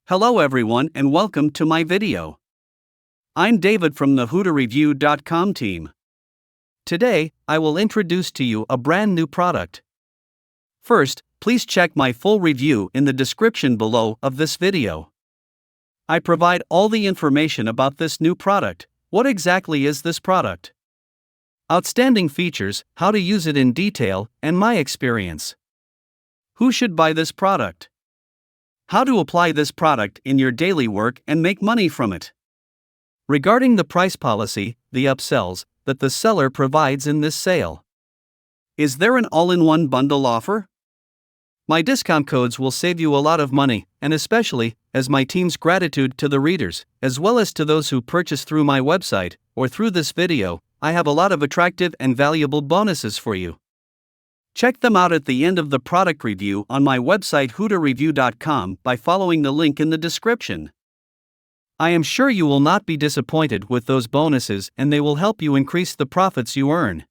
Hello everyone and welcome to my video. I'm David from the HooterReview.com team. Today, I will introduce to you a brand new product. First, please check my full review in the description below of this video. I provide all the information about this new product. What exactly is this product? Outstanding features, how to use it in detail, and my experience. Who should buy this product? How to apply this product in your daily work and make money from it. Regarding the price policy, the upsells that the seller provides in this sale. Is there an all-in-one bundle offer? My discount codes will save you a lot of money, and especially, as my team's gratitude to the readers, as well as to those who purchase through my website or through this video, I have a lot of attractive and valuable bonuses for you. Check them out at the end of the product review on my website HooterReview.com by following the link in the description. I am sure you will not be disappointed with those bonuses and they will help you increase the profits you earn.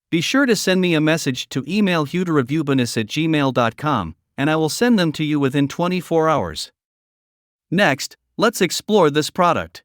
Be sure to send me a message to email HooterReviewBonus@gmail.com and I will send them to you within 24 hours. Next, let's explore this product.